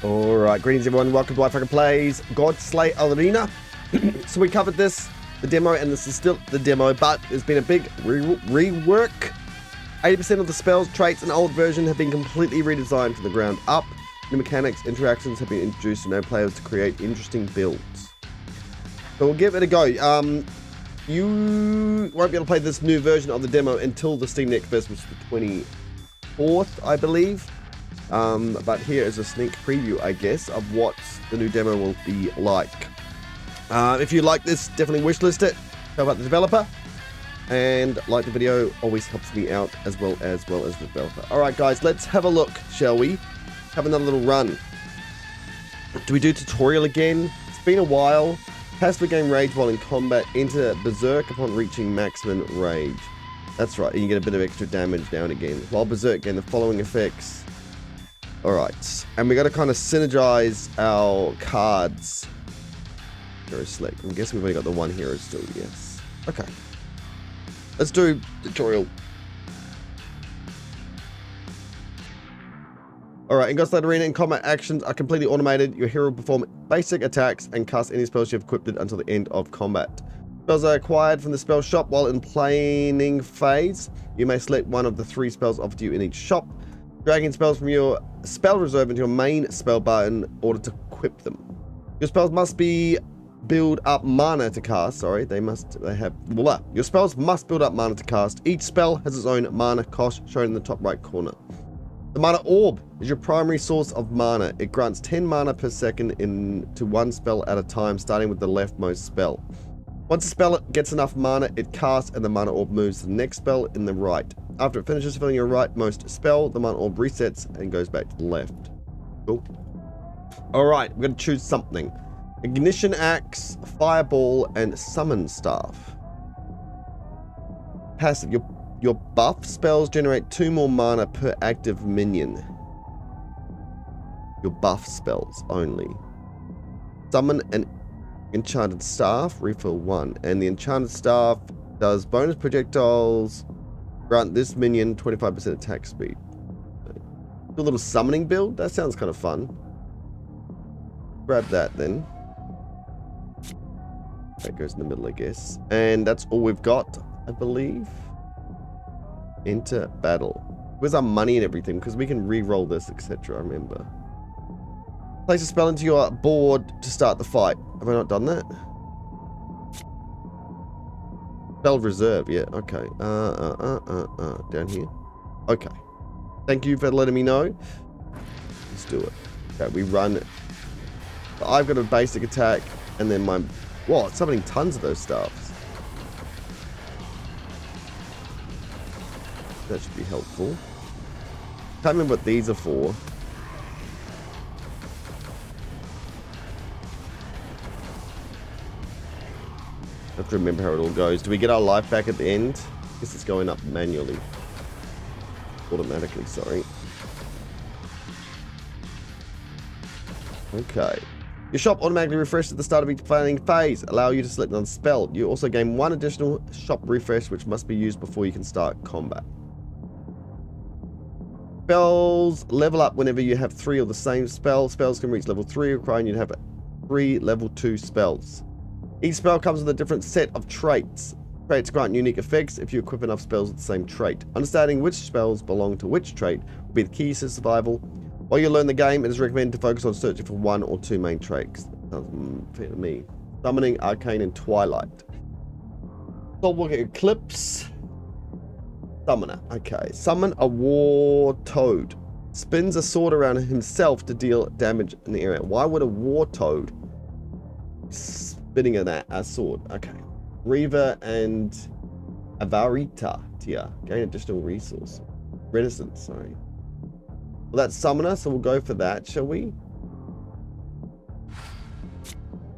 Alright, greetings everyone, welcome to WhiteFalcon Plays Godslayer Arena. So we covered this, the demo, and this is still the demo, but there's been a big rework. 80% of the spells, traits, and old version have been completely redesigned from the ground up. New mechanics, interactions have been introduced to enable players to create interesting builds. So we'll give it a go. You won't be able to play this new version of the demo until the Steam Next Fest, which is the 24th, I believe. But here is a sneak preview, I guess, of what the new demo will be like. If you like this, definitely wishlist it. Help out the developer. And like the video always helps me out as well as the developer. Alright guys, let's have a look, shall we? Have another little run. Do we do tutorial again? It's been a while. Passively gain rage while in combat. Enter Berserk upon reaching maximum rage. That's right, you can get a bit of extra damage now and again. While Berserk gain the following effects. Alright, and we got to kind of synergize our cards. Hero select. I'm guessing we've only got the one hero still, yes. Okay. Let's do tutorial. Alright, in Godslayer Arena, combat actions are completely automated. Your hero will perform basic attacks and cast any spells you have equipped until the end of combat. Spells are acquired from the spell shop while in planning phase. You may select one of the 3 spells offered to you in each shop. Dragging spells from your spell reserve into your main spell bar in order to equip them. Your spells must build up mana to cast. Your spells must build up mana to cast. Each spell has its own mana cost shown in the top right corner. The mana orb is your primary source of mana. It grants 10 mana per second into one spell at a time, starting with the leftmost spell. Once a spell gets enough mana, it casts and the mana orb moves to the next spell in the right. After it finishes filling your rightmost spell, the mana orb resets and goes back to the left. Cool. Alright, we're going to choose something. Ignition Axe, Fireball, and Summon Staff. Passive. Your buff spells generate 2 more mana per active minion. Your buff spells only. Summon an Enchanted Staff, refill 1. And the Enchanted Staff does bonus projectiles, grant this minion 25% attack speed. Do a little summoning build? That sounds kind of fun. Grab that then. That goes in the middle, I guess. And that's all we've got, I believe. Enter battle. Where's our money and everything? Because we can re-roll this, etc. Remember. Place a spell into your board to start the fight. Have I not done that? Spell reserve, yeah, okay. Down here. Okay. Thank you for letting me know. Let's do it. Okay, we run. I've got a basic attack, and then my... Whoa, it's summoning tons of those staffs. That should be helpful. Can't remember what these are for. I have to remember how it all goes. Do we get our life back at the end? I guess it's going up manually. Automatically, sorry. Okay. Your shop automatically refreshes at the start of each planning phase, allow you to select another spell. You also gain 1 additional shop refresh, which must be used before you can start combat. Spells level up whenever you have 3 of the same spell. Spells can reach level 3, requiring you to have 3 level 2 spells. Each spell comes with a different set of traits. Traits grant unique effects if you equip enough spells with the same trait. Understanding which spells belong to which trait will be the key to survival. While you learn the game, it is recommended to focus on searching for 1 or 2 main traits. Sounds fair to me. Summoning, Arcane, and Twilight. Soulwalker Eclipse. Summoner. Okay. Summon a War Toad. Spins a sword around himself to deal damage in the area. Why would a War Toad spinning a sword? Okay. Reaver and Avarita. Gain additional resource. Renaissance, sorry. Well, that's Summoner, so we'll go for that, shall we?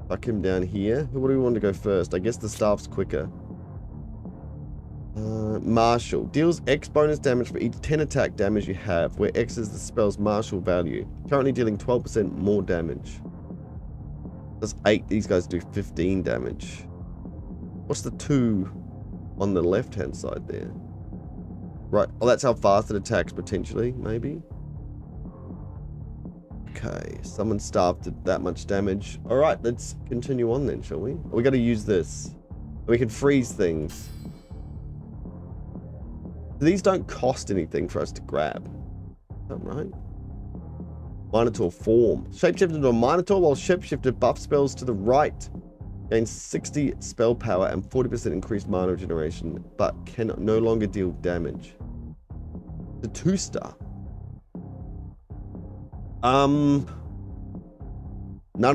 Fuck him down here. What do we want to go first? I guess the staff's quicker. Martial. Deals X bonus damage for each 10 attack damage you have, where X is the spell's martial value. Currently dealing 12% more damage. That's 8. These guys do 15 damage. What's the 2 on the left-hand side there? Right. Oh, that's how fast it attacks, potentially, maybe. Okay, summon staff did that much damage. All right, let's continue on then, shall we? We got to use this. We can freeze things. These don't cost anything for us to grab. Is that right? Minotaur form. Shapeshift into a Minotaur while shapeshifted buff spells to the right. Gains 60 spell power and 40% increased mana regeneration, but can no longer deal damage. The 2-star. None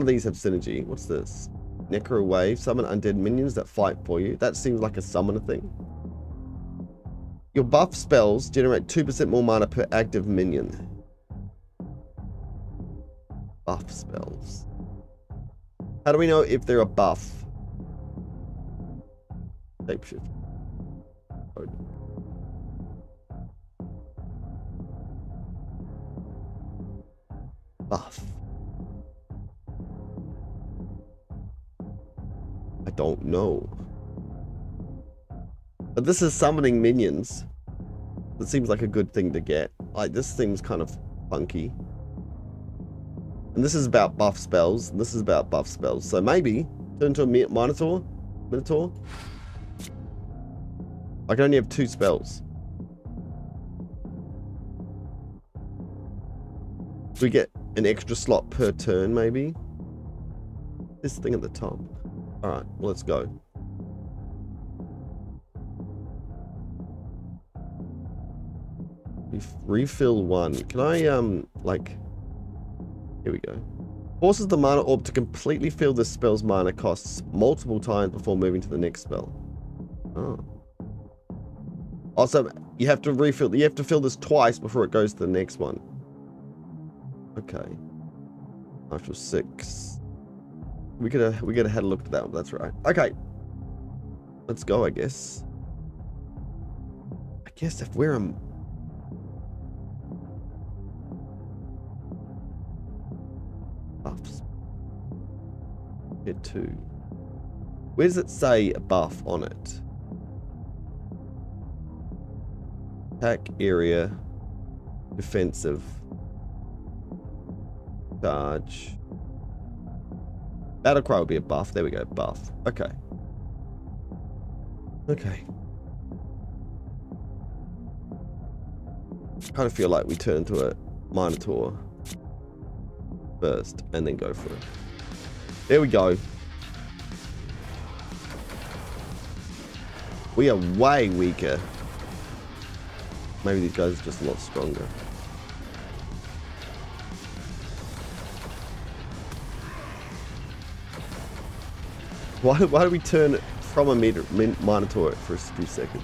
of these have synergy. What's this? Necro Wave. Summon undead minions that fight for you. That seems like a summoner thing. Your buff spells generate 2% more mana per active minion. Buff spells. How do we know if they're a buff? Shapeshift. Buff. I don't know. But this is summoning minions. That seems like a good thing to get. Like, this seems kind of funky. And this is about buff spells. And this is about buff spells. So maybe turn into a Minotaur. I can only have 2 spells. We get an extra slot per turn, maybe. This thing at the top. All right, well, let's go. Refill 1. Can I, like... Here we go. Forces the mana orb to completely fill the spell's mana costs multiple times before moving to the next spell. Oh. Also, you have to refill... You have to fill this twice before it goes to the next one. Okay. Marshal 6. We could have had a look at that one. That's right. Okay. Let's go, I guess. I guess if we're a... Buffs. Hit 2. Where does it say buff on it? Attack area. Defensive. Charge. Battlecry will be a buff. There we go. Buff. Okay. Okay. Kind of feel like we turn into a Minotaur first and then go for it. There we go. We are way weaker. Maybe these guys are just a lot stronger. Why do we turn from a Minotaur for a few seconds?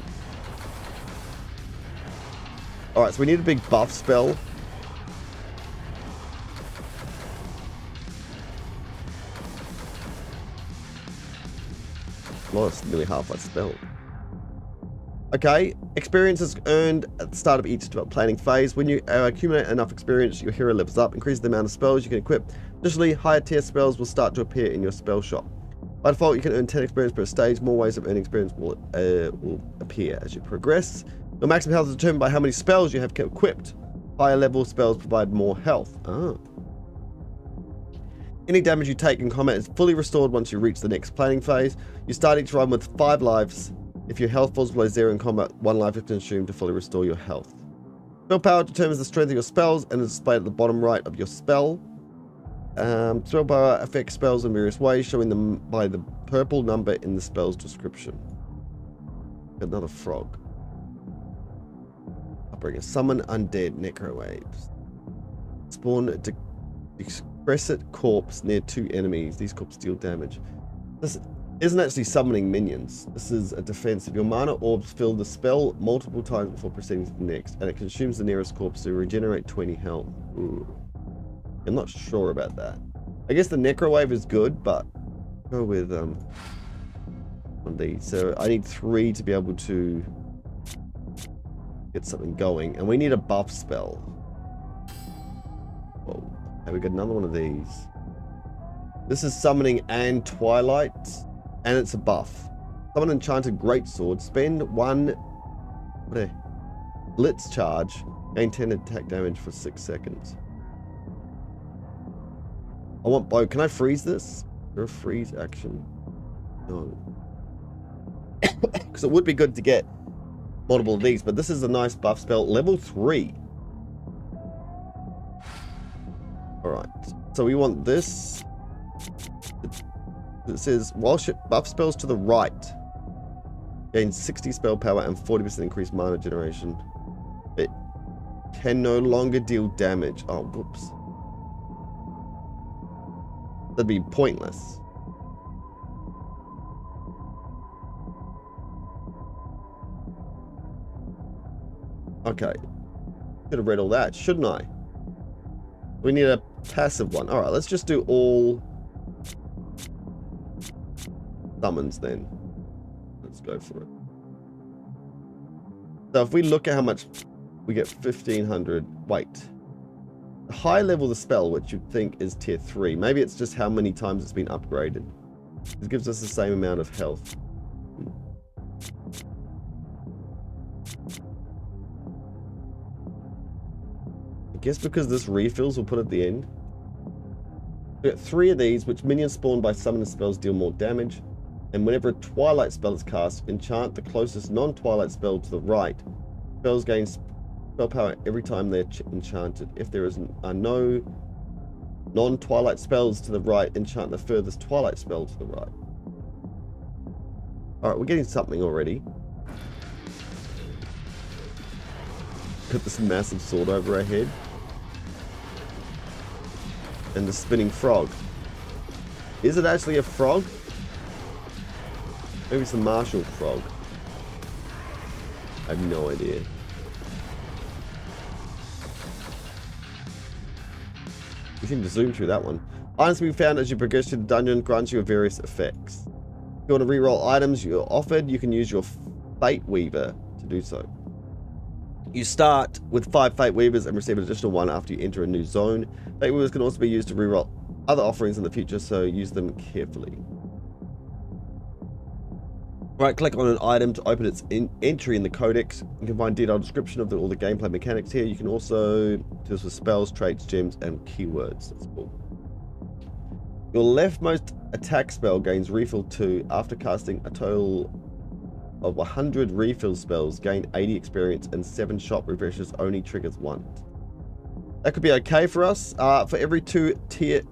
Alright, so we need a big buff spell. Lost nearly half my spell. Okay, experience is earned at the start of each planning phase. When you accumulate enough experience, your hero levels up, increases the amount of spells you can equip. Additionally, higher tier spells will start to appear in your spell shop. By default, you can earn 10 experience per stage. More ways of earning experience will appear as you progress. Your maximum health is determined by how many spells you have equipped. Higher level spells provide more health. Oh. Any damage you take in combat is fully restored once you reach the next planning phase. You start each run with 5 lives. If your health falls below 0 in combat, 1 life is consumed to fully restore your health. Spell power determines the strength of your spells and is displayed at the bottom right of your spell. Spell power affects spells in various ways, showing them by the purple number in the spell's description. Another frog. I'll bring a summon undead necro waves. Spawn a decrepit corpse near 2 enemies. These corpses deal damage. This isn't actually summoning minions. This is a defensive. Your mana orbs fill the spell multiple times before proceeding to the next, and it consumes the nearest corpse to regenerate 20 health. Ooh. I'm not sure about that. I guess the necro wave is good, but go with one of these. So I need 3 to be able to get something going, and we need a buff spell. Whoa. Okay, we got another one of these. This is summoning and twilight, and it's a buff. Summon enchanted greatsword. Spend 1 blitz charge. Gain 10 attack damage for 6 seconds. I want both. Can I freeze this? Is there a freeze action? No. Because it would be good to get multiple of these, but this is a nice buff spell. Level 3. Alright. So we want this. It says, while buff spells to the right gain 60 spell power and 40% increased mana generation. It can no longer deal damage. Oh, whoops. That'd be pointless. Okay. Should have read all that, shouldn't I? We need a passive one. Alright, let's just do all summons then. Let's go for it. So if we look at how much we get, 1500. Wait. The high level of the spell, which you'd think is tier 3. Maybe it's just how many times it's been upgraded. It gives us the same amount of health. I guess because this refills, we'll put at the end. We get 3 of these, which minions spawned by summoner spells deal more damage. And whenever a Twilight spell is cast, enchant the closest non-Twilight spell to the right. Spells gain spell power every time they're enchanted. If there are no non-Twilight spells to the right, enchant the furthest Twilight spell to the right. Alright, we're getting something already. Put this massive sword over our head. And the spinning frog. Is it actually a frog? Maybe it's the martial frog. I have no idea. We seem to zoom through that one. Items we found as you progress through the dungeon grants you various effects. If you want to reroll items you're offered, you can use your Fate Weaver to do so. You start with 5 Fate Weavers and receive an additional 1 after you enter a new zone. Fate Weavers can also be used to reroll other offerings in the future, so use them carefully. Right-click on an item to open its entry in the codex. You can find detailed description of all the gameplay mechanics here. You can also do this with spells, traits, gems, and keywords. That's cool. Your leftmost attack spell gains refill 2 after casting a total of 100 refill spells. Gain 80 experience and 7 shop refreshes only triggers once. That could be okay for us. For every two tier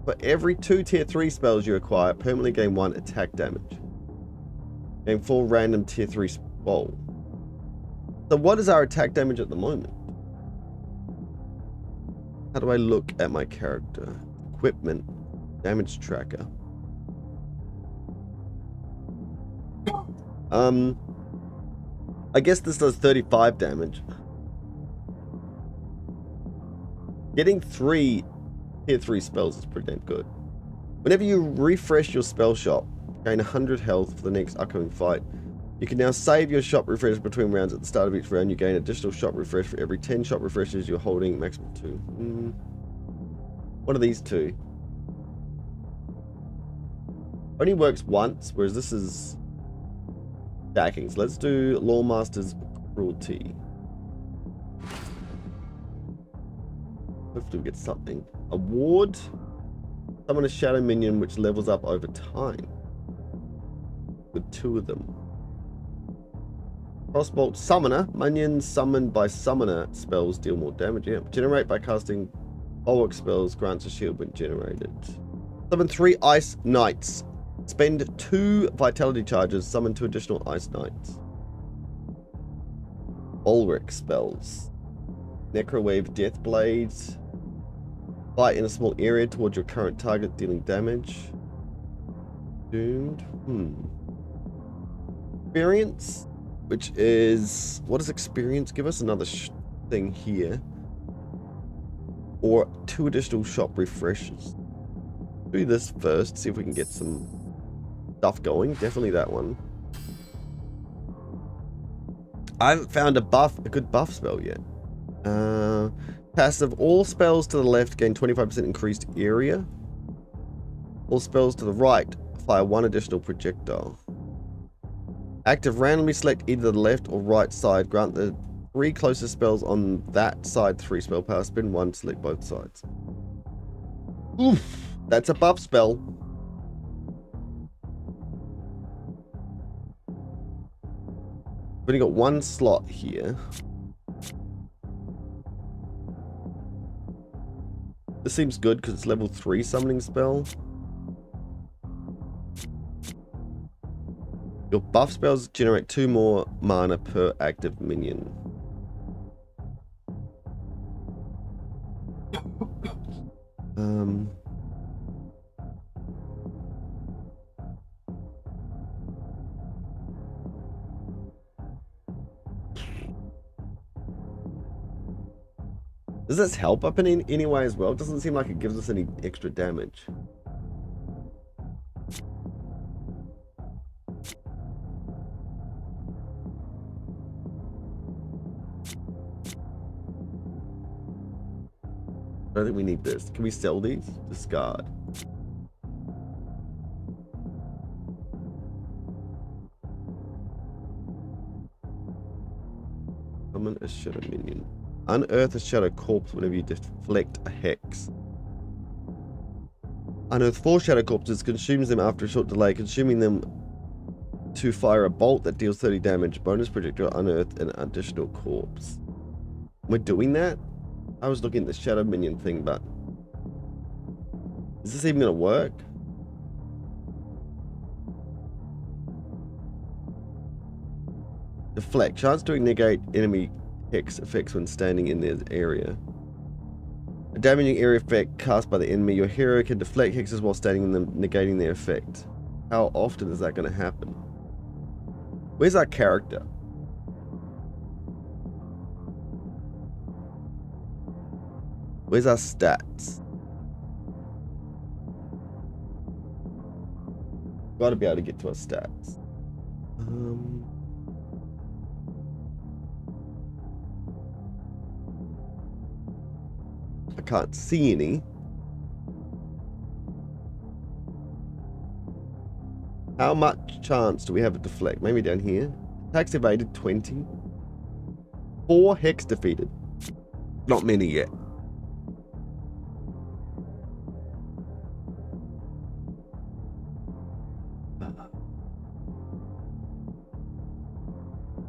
3 spells you acquire, permanently gain 1 attack damage. Gain 4 random tier 3 spell. So what is our attack damage at the moment? How do I look at my character? Equipment. Damage tracker. I guess this does 35 damage. Getting 3 tier 3 spells is pretty damn good. Whenever you refresh your spell shop, gain 100 health for the next upcoming fight. You can now save your shop refresh between rounds. At the start of each round, you gain additional shop refresh for every 10 shop refreshes you're holding, maximum 2. What are these 2? Only works once, whereas this is stacking. So let's do Lawmaster's Cruelty. Hopefully we get something. Award. Summon a shadow minion which levels up over time. With 2 of them. Crossbolt Summoner. Minions summoned by summoner spells deal more damage. Yeah. Generate by casting bulwark spells. Grants a shield when generated. Summon 3 Ice Knights. Spend 2 vitality charges. Summon 2 additional Ice Knights. Bulwark spells. Necrowave Death Blades. Fight in a small area towards your current target, dealing damage. Doomed. Experience, which is, what does experience give us? Another thing here, or 2 additional shop refreshes. Do this first, see if we can get some stuff going. Definitely that one. I haven't found a good buff spell yet. Passive, all spells to the left gain 25% increased area. All spells to the right fire 1 additional projectile. Active, randomly select either the left or right side. Grant the 3 closest spells on that side 3 spell power. Spin 1, select both sides. Oof. That's a buff spell. We've only got one slot here. This seems good because it's level 3 summoning spell. Your buff spells generate 2 more mana per active minion. Does this help up in any way as well? It doesn't seem like it gives us any extra damage. I don't think we need this. Can we sell these? Discard. Summon a shadow minion. Unearth a shadow corpse whenever you deflect a hex. Unearth 4 shadow corpses, consumes them after a short delay, consuming them to fire a bolt that deals 30 damage. Bonus projectile, unearth an additional corpse. We're doing that? I was looking at the shadow minion thing, but is this even gonna work? Deflect. Chance to negate enemy hex effects when standing in their area. A damaging area effect cast by the enemy. Your hero can deflect hexes while standing in them, negating their effect. How often is that going to happen? Where's our character? Where's our stats? Got to be able to get to our stats. I can't see any. How much chance do we have to deflect? Maybe down here. Attacks evaded 20. 4 hex defeated. Not many yet.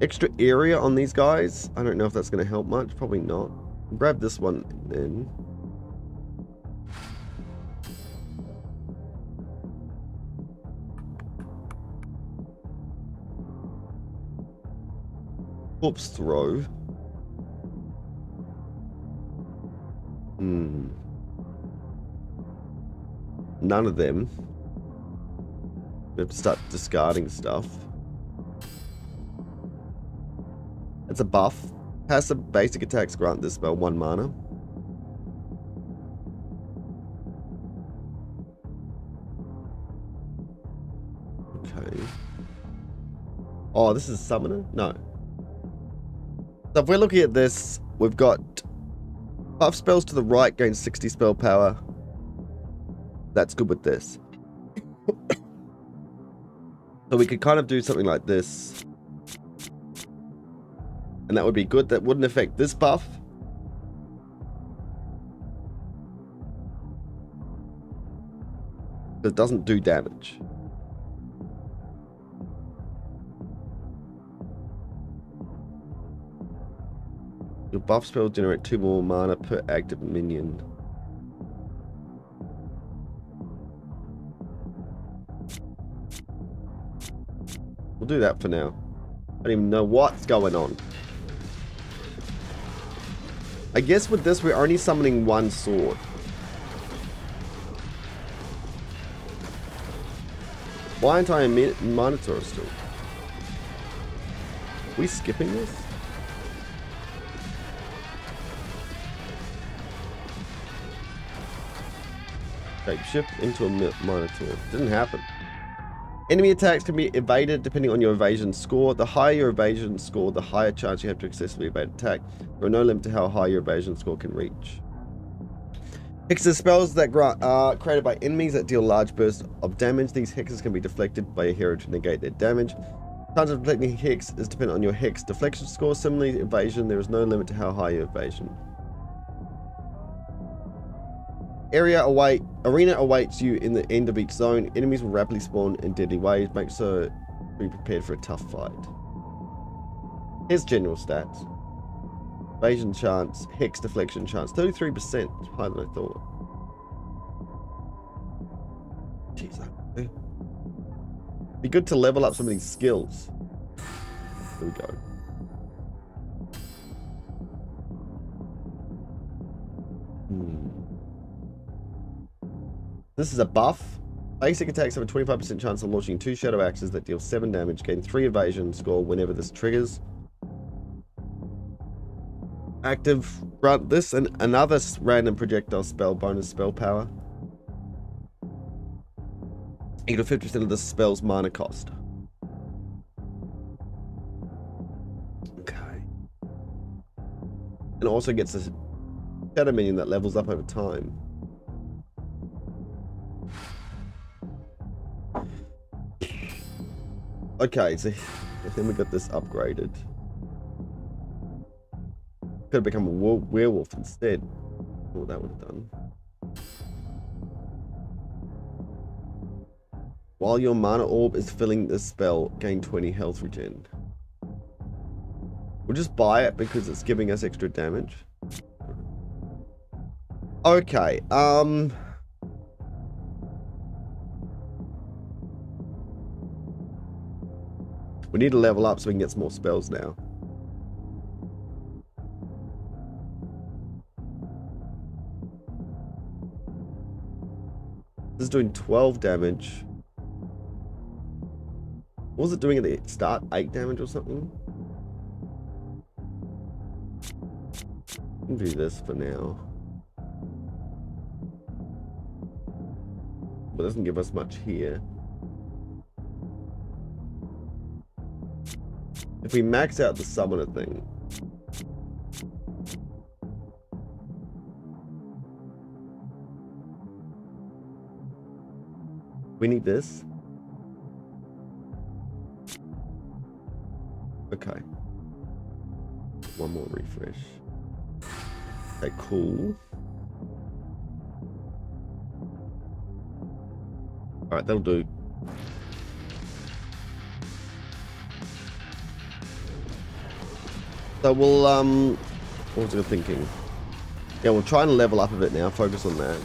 Extra area on these guys. I don't know if that's going to help much. Probably not. Grab this one then. Corpse throw. None of them. We have to start discarding stuff. It's a buff. Passive basic attacks grant this spell 1 mana. Okay. Oh, this is summoner? No. So if we're looking at this, we've got buff spells to the right gain 60 spell power. That's good with this. So we could kind of do something like this. And that would be good. That wouldn't affect this buff. It doesn't do damage. Your buff spells generate 2 more mana per active minion. We'll do that for now. I don't even know what's going on. I guess with this, we're only summoning 1 sword. Why aren't I a Minotaur still? Are we skipping this? Okay, shift into a Minotaur. Didn't happen. Enemy attacks can be evaded depending on your evasion score. The higher your evasion score, the higher chance you have to successfully evade attack. There are no limit to how high your evasion score can reach. Hexes spells that are created by enemies that deal large bursts of damage. These hexes can be deflected by a hero to negate their damage. Chance of deflecting hex is dependent on your hex deflection score. Similarly, evasion, there is no limit to how high your evasion. Arena awaits you in the end of each zone. Enemies will rapidly spawn in deadly ways. Make sure to be prepared for a tough fight. Here's general stats. Evasion chance, hex deflection chance, 33%. It's higher than I thought. Jeez, be good to level up some of these skills. Here we go. This is a buff. Basic attacks have a 25% chance of launching 2 shadow axes that deal 7 damage, gain 3 evasion score whenever this triggers. Active, grant this and another random projectile spell bonus spell power. Equal to 50% of the spell's mana cost. Okay. And also gets a shadow minion that levels up over time. Okay, so then we got this upgraded. Could have become a werewolf instead. What that would have done. While your mana orb is filling the spell, gain 20 health regen. We'll just buy it because it's giving us extra damage. Okay, we need to level up so we can get some more spells now. This is doing 12 damage. What was it doing at the start? 8 damage or something? We'll do this for now. But it doesn't give us much here. If we max out the summoner thing. We need this. Okay. One more refresh. Okay, cool. Alright, that'll do. So we'll, what was I thinking? Yeah, we'll try and level up a bit now, focus on that.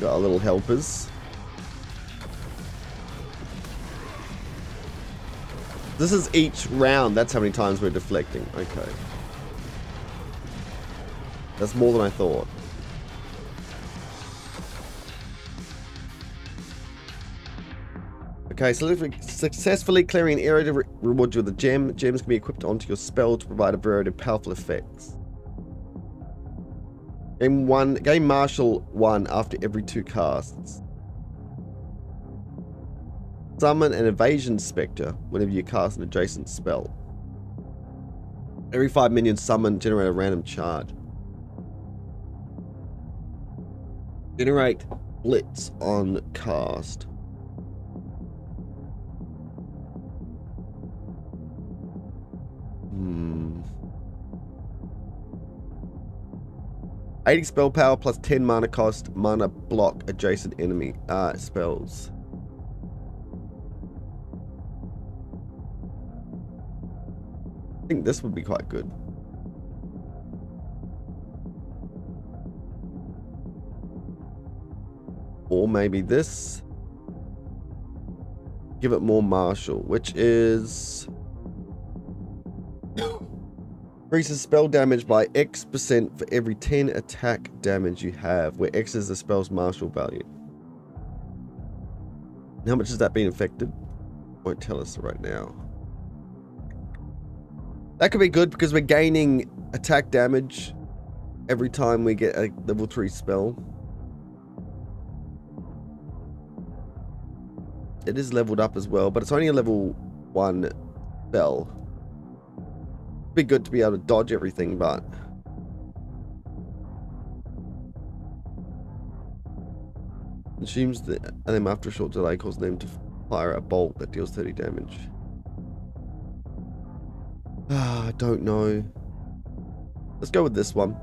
Got our little helpers. This is each round, that's how many times we're deflecting. Okay. That's more than I thought. Okay, so if we successfully clearing an area to reward you with a gem. Gems can be equipped onto your spell to provide a variety of powerful effects. Game Marshal 1 after every 2 casts. Summon an Evasion Spectre whenever you cast an adjacent spell. Every 5 minions summoned generate a random charge. Generate Blitz on cast. 80 spell power plus 10 mana cost, mana block adjacent enemy spells. I think this would be quite good. Or maybe this. Give it more martial, which is... increases spell damage by X% for every 10 attack damage you have, where X is the spell's martial value. And how much has that been affected? Won't tell us right now. That could be good because we're gaining attack damage every time we get a level 3 spell. It is leveled up as well, but it's only a level 1 spell. Be good to be able to dodge everything, but assumes that them after a short delay causes them to fire a bolt that deals 30 damage. I don't know. Let's go with this one.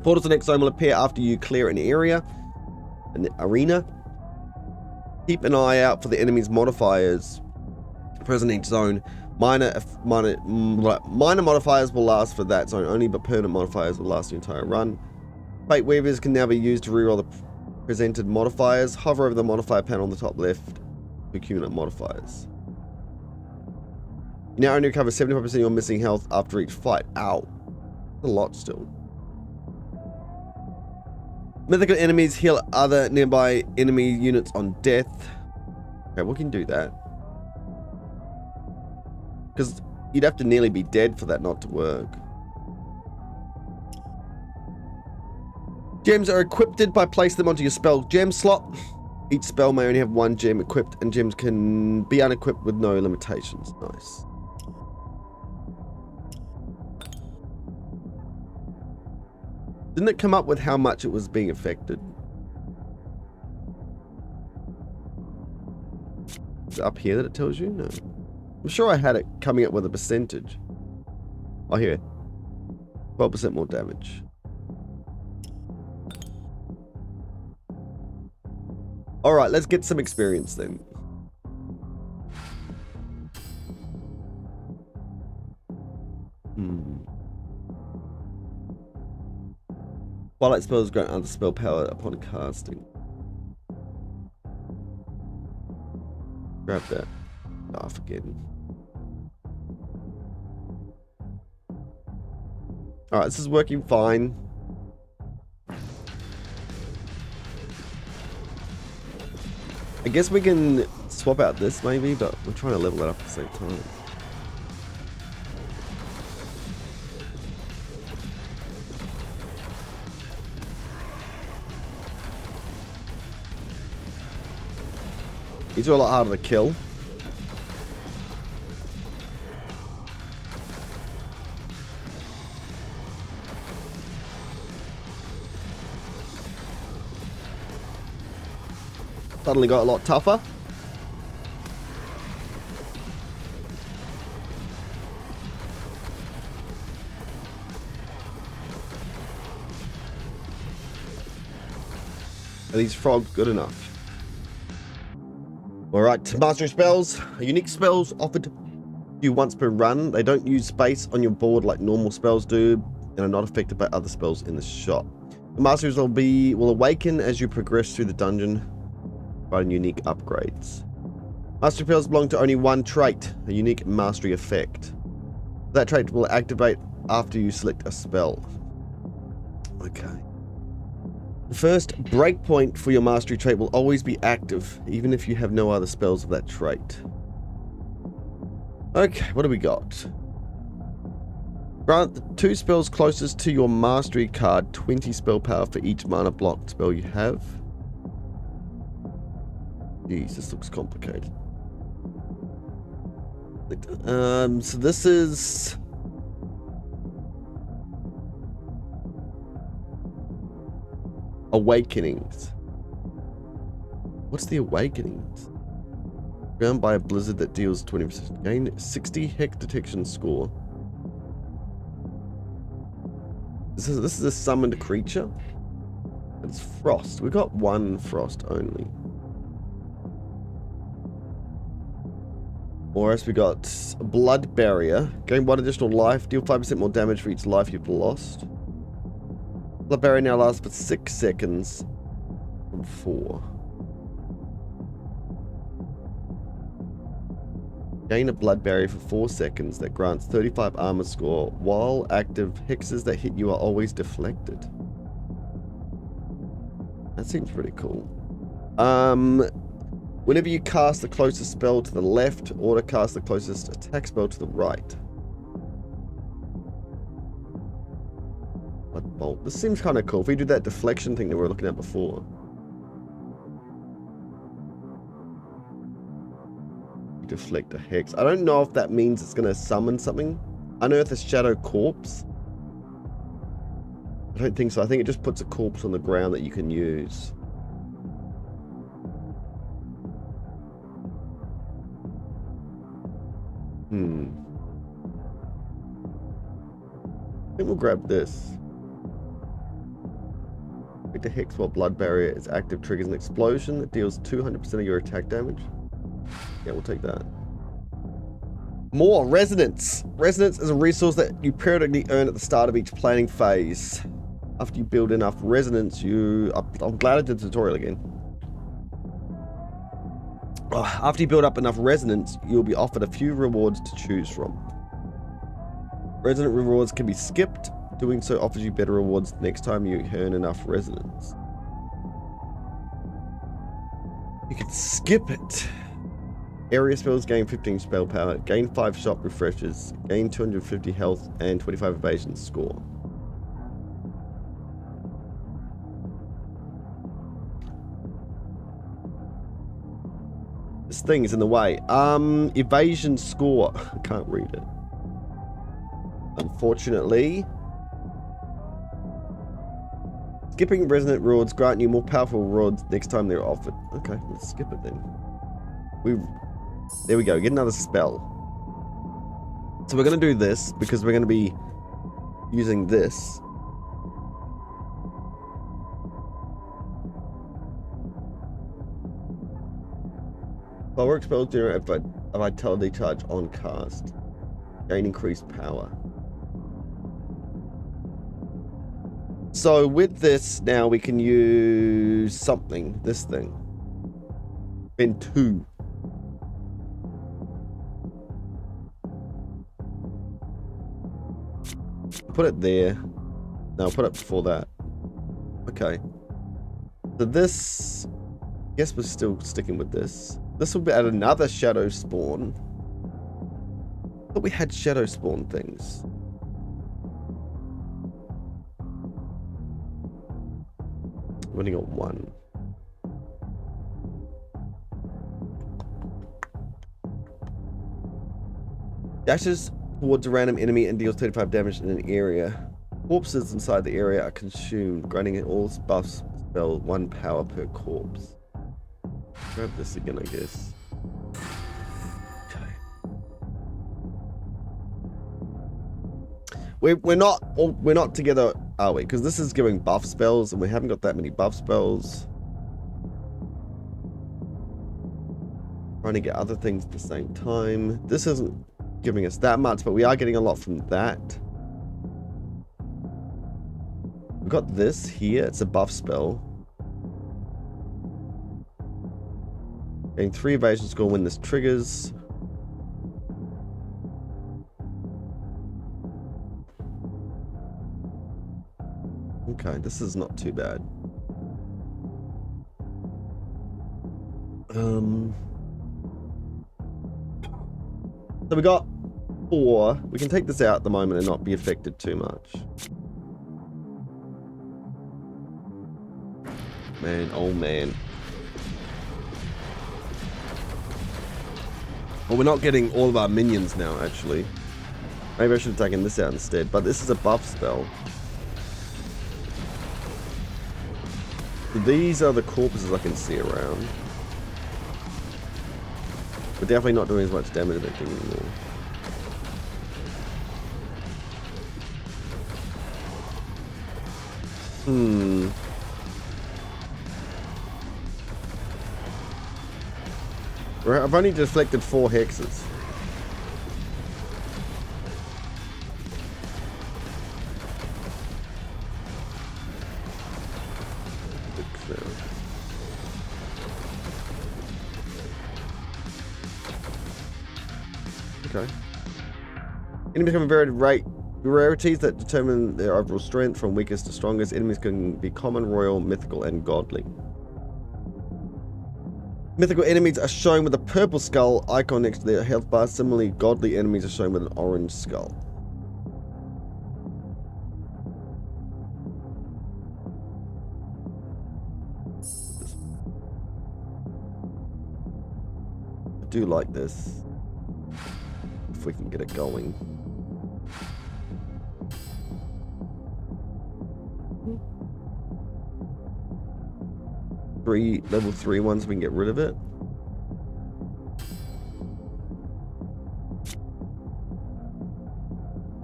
Portals to the next zone will appear after you clear an area, an arena. Keep an eye out for the enemy's modifiers present in each zone. Minor modifiers will last for that zone only, but permanent modifiers will last the entire run. Fate Weavers can now be used to reroll the presented modifiers. Hover over the modifier panel on the top left to accumulate modifiers. You now only recover 75% of your missing health after each fight. Ow. That's a lot still. Mythical enemies heal other nearby enemy units on death. Okay, we can do that. Because you'd have to nearly be dead for that not to work. Gems are equipped by placing them onto your spell gem slot. Each spell may only have one gem equipped, and gems can be unequipped with no limitations. Nice. Didn't it come up with how much it was being affected? Is it up here that it tells you? No. I'm sure I had it coming up with a percentage. Oh, here. 12% more damage. Alright, let's get some experience then. Twilight spells grant other spell power upon casting. Grab that. Off again. Alright, this is working fine. I guess we can swap out this maybe, but we're trying to level that up at the same time. These are a lot harder to kill. Suddenly got a lot tougher. Are these frogs good enough? Alright, mastery spells. Unique spells offered to you once per run. They don't use space on your board like normal spells do, and are not affected by other spells in the shop. The masteries will awaken as you progress through the dungeon, providing unique upgrades. Mastery spells belong to only one trait, a unique mastery effect. That trait will activate after you select a spell. Okay. The first breakpoint for your mastery trait will always be active, even if you have no other spells of that trait. Okay, what do we got? Grant the 2 spells closest to your mastery card 20 spell power for each mana blocked spell you have. Jeez, this looks complicated. So this is... Awakenings. What's the Awakenings? Ground by a blizzard that deals 20%. Gain 60 hex detection score. This is a summoned creature. It's frost. We got one frost only. Or else we got blood barrier. Gain 1 additional life. Deal 5% more damage for each life you've lost. Blood barrier now lasts for 6 seconds from 4. Gain a blood barrier for 4 seconds that grants 35 armor score. While active, hexes that hit you are always deflected. That seems pretty cool. Whenever you cast the closest spell to the left, auto cast the closest attack spell to the right. Bolt. This seems kind of cool. If we do that deflection thing that we were looking at before. Deflect a hex. I don't know if that means it's going to summon something. Unearth a shadow corpse. I don't think so. I think it just puts a corpse on the ground that you can use. I think we'll grab this. Hit the hex while blood barrier is active triggers an explosion that deals 200% of your attack damage. Yeah, we'll take that. More resonance. Resonance is a resource that you periodically earn at the start of each planning phase. After you build enough resonance, I'm glad I did the tutorial again. After you build up enough resonance, you'll be offered a few rewards to choose from. Resonant rewards can be skipped. Doing so offers you better rewards next time you earn enough resonance. You can skip it. Area spells gain 15 spell power, gain 5 shop refreshes, gain 250 health, and 25 evasion score. This thing is in the way. Evasion score. I can't read it. Unfortunately. Skipping resonant rewards grant you more powerful rewards next time they're offered. Okay, let's skip it then. There we go, get another spell. So we're going to do this because we're going to be using this. Firework spells generate a vitality charge on cast. Gain increased power. So with this now we can use something, this thing. Spend 2. Put it there. No, I'll put it before that. Okay. So this, I guess we're still sticking with this. This will be at another shadow spawn. I thought we had shadow spawn things. We've only got 1. Dashes towards a random enemy and deals 35 damage in an area. Corpses inside the area are consumed, granting all buffs spell 1 power per corpse. Grab this again, I guess. Okay. We're not together, are we? Because this is giving buff spells, and we haven't got that many buff spells. Trying to get other things at the same time. This isn't giving us that much, but we are getting a lot from that. We've got this here. It's a buff spell. Getting 3 evasion score when this triggers. Okay, this is not too bad. So we got 4. We can take this out at the moment and not be affected too much. Man, oh man. Well, we're not getting all of our minions now, actually. Maybe I should have taken this out instead, but this is a buff spell. So these are the corpses I can see around. We're definitely not doing as much damage as I think anymore. Right, I've only deflected 4 hexes. Okay. Enemies can vary rarities that determine their overall strength from weakest to strongest. Enemies can be common, royal, mythical, and godly. Mythical enemies are shown with a purple skull icon next to their health bar. Similarly, godly enemies are shown with an orange skull. I do like this. If we can get it going. Level 3 ones, we can get rid of it.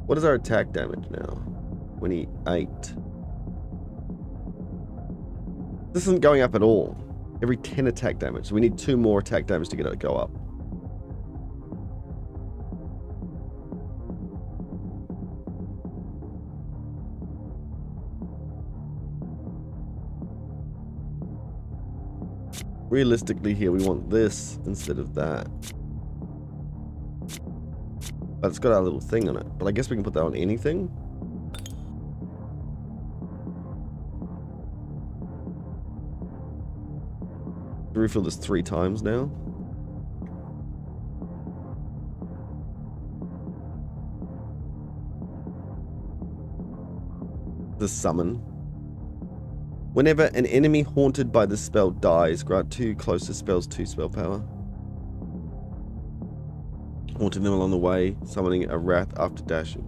What is our attack damage now? 28. This isn't going up at all. Every 10 attack damage. So we need 2 more attack damage to get it to go up. Realistically here, we want this instead of that. But it's got our little thing on it. But I guess we can put that on anything. Refill this 3 times now. The summon. Whenever an enemy haunted by this spell dies, grant 2 closest spells 2 spell power. Haunting them along the way, summoning a wrath after dashing.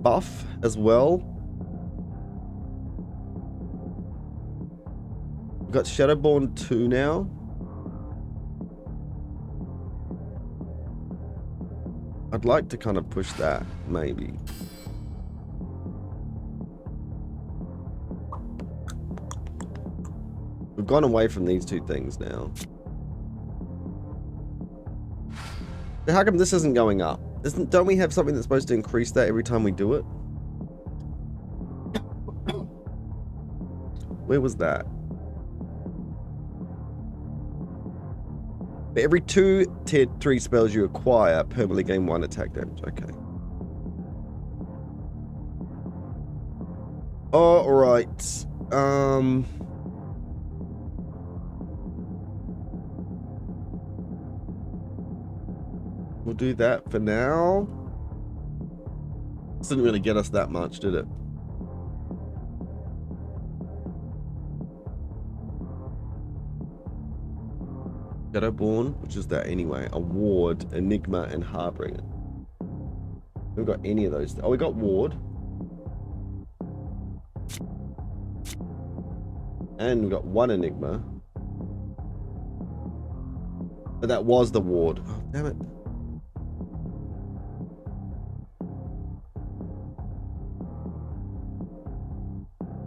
Buff as well. We've got Shadowborn 2 now. I'd like to kind of push that, maybe. We've gone away from these 2 things now. How come this isn't going up? Don't we have something that's supposed to increase that every time we do it? Where was that? For every 2 tier 3 spells you acquire, permanently gain 1 attack damage. Okay. Alright. We'll do that for now. This didn't really get us that much, did it? Shadowborn, which is that anyway. A Ward, Enigma, and Harbinger. We've got any of those. Oh, we got Ward. And we've got 1 Enigma. But that was the Ward. Oh, damn it.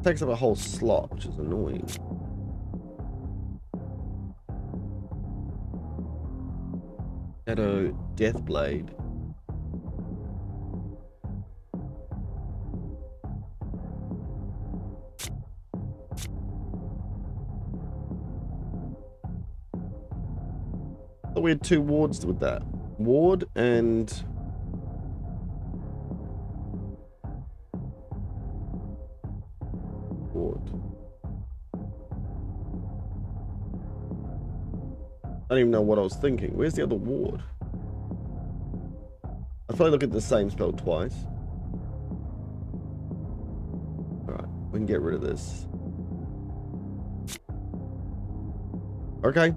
Takes up a whole slot, which is annoying. Shadow Deathblade. Oh, we had 2 wards with that. Ward and ward. I don't even know what I was thinking. Where's the other ward? I'll probably look at the same spell twice. Alright, we can get rid of this. Okay.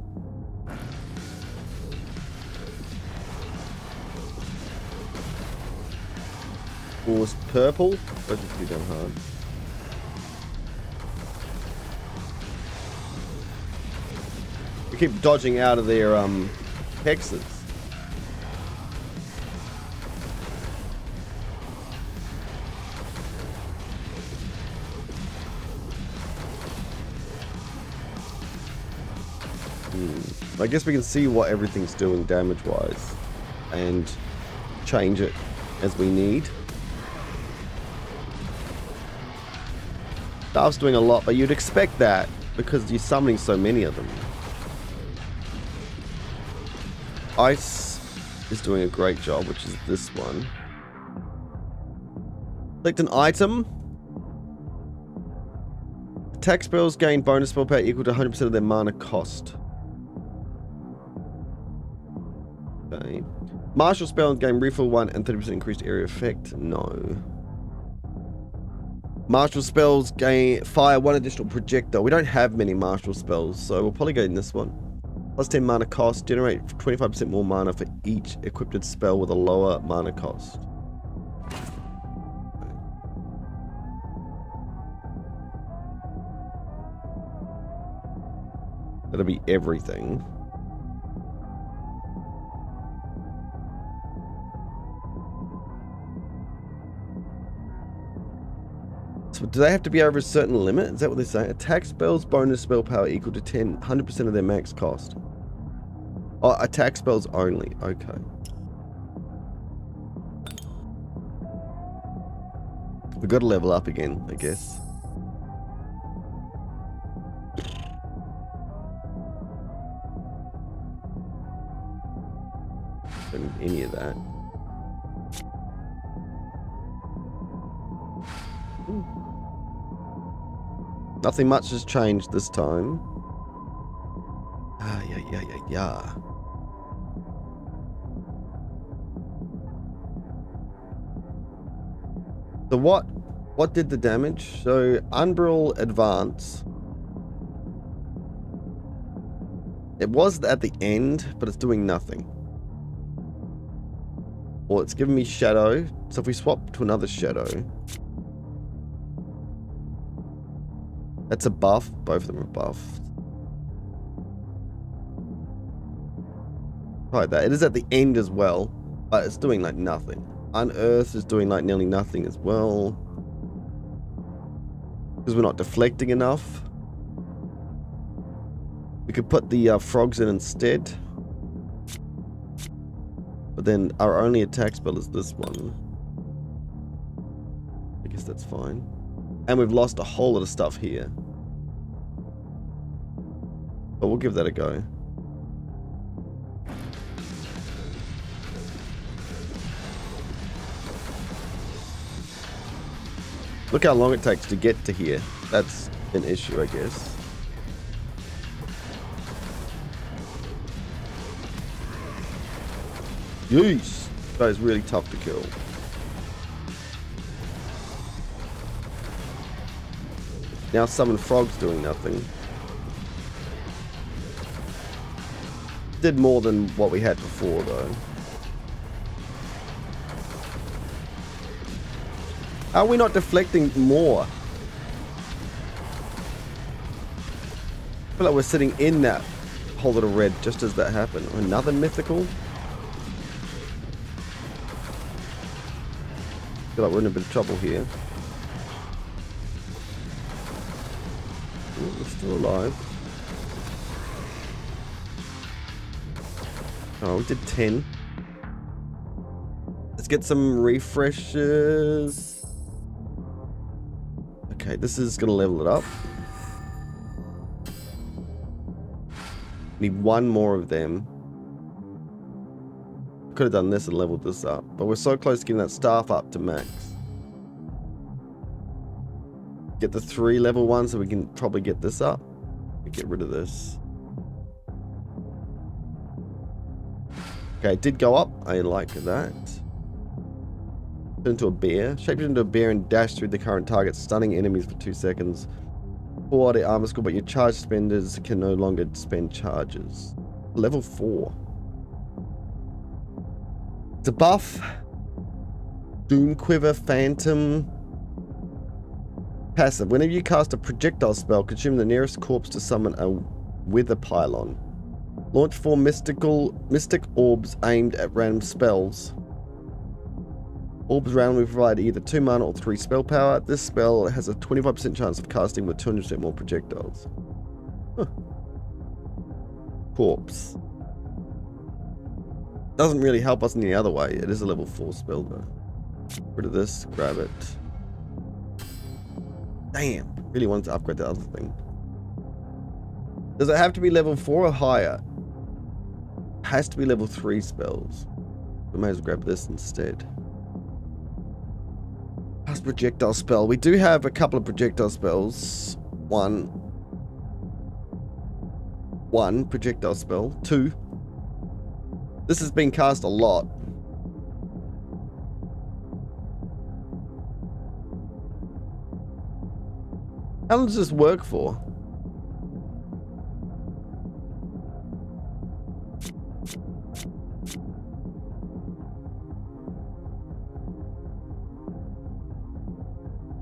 Force purple. That's just pretty damn hard. We keep dodging out of their hexes. I guess we can see what everything's doing damage-wise and change it as we need. Staff's doing a lot, but you'd expect that because you're summoning so many of them. Ice is doing a great job, which is this one. Select an item. Attack spells gain bonus spell power equal to 100% of their mana cost. Okay. Martial spells gain refill 1 and 30% increased area effect. No. Martial spells fire 1 additional projectile. We don't have many martial spells, so we'll probably go in this one. Plus 10 mana cost. Generate 25% more mana for each equipped spell with a lower mana cost. That'll be everything. Do they have to be over a certain limit? Is that what they're saying? Attack spells bonus spell power equal to 100% of their max cost. Oh, attack spells only. Okay. We've got to level up again, I guess. Don't need any of that. Nothing much has changed this time. Ah, yeah. So what did the damage? So Umbral Advance. It was at the end, but it's doing nothing. Well, it's giving me Shadow. So if we swap to another Shadow, that's a buff. Both of them are buffed. Like that. It is at the end as well, but it's doing like nothing. Unearth is doing like nearly nothing as well. Because we're not deflecting enough. We could put the frogs in instead. But then our only attack spell is this one. I guess that's fine. And we've lost a whole lot of stuff here. But we'll give that a go. Look how long it takes to get to here. That's an issue, I guess. Yeesh. That is really tough to kill. Now summon frogs doing nothing. Did more than what we had before though. Are we not deflecting more? I feel like we're sitting in that whole little red just as that happened. Another mythical? I feel like we're in a bit of trouble here. Ooh, we're still alive. Oh, we did 10. Let's get some refreshes. Okay, this is going to level it up. Need one more of them. Could have done this and leveled this up, but we're so close to getting that staff up to max. Get the 3 level ones so we can probably get this up. Get rid of this. Okay, it did go up. I like that. Turn into a bear. Shaped into a bear and dash through the current target, stunning enemies for 2 seconds. 4 out of armor score, but your charge spenders can no longer spend charges. Level 4. It's a buff. Doom Quiver Phantom. Passive. Whenever you cast a projectile spell, consume the nearest corpse to summon a Wither Pylon. Launch 4 mystic orbs aimed at random spells. Orbs randomly provide either 2 mana or 3 spell power. This spell has a 25% chance of casting with 200% more projectiles. Huh. Corpse. Doesn't really help us in the other way. It is a level 4 spell though. Rid of this, grab it. Damn, really wanted to upgrade the other thing. Does it have to be level 4 or higher? It has to be level 3 spells. We may as well grab this instead. Plus projectile spell. We do have a couple of projectile spells. One projectile spell. 2. This has been cast a lot. How long does this work for?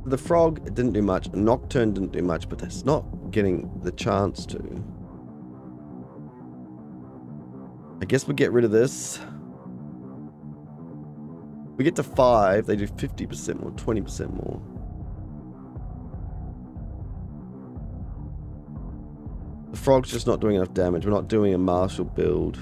The frog didn't do much. Nocturne didn't do much, but that's not getting the chance to. I guess we'll get rid of this. We get to 5, they do 50% more, 20% more. The frog's just not doing enough damage. We're not doing a martial build.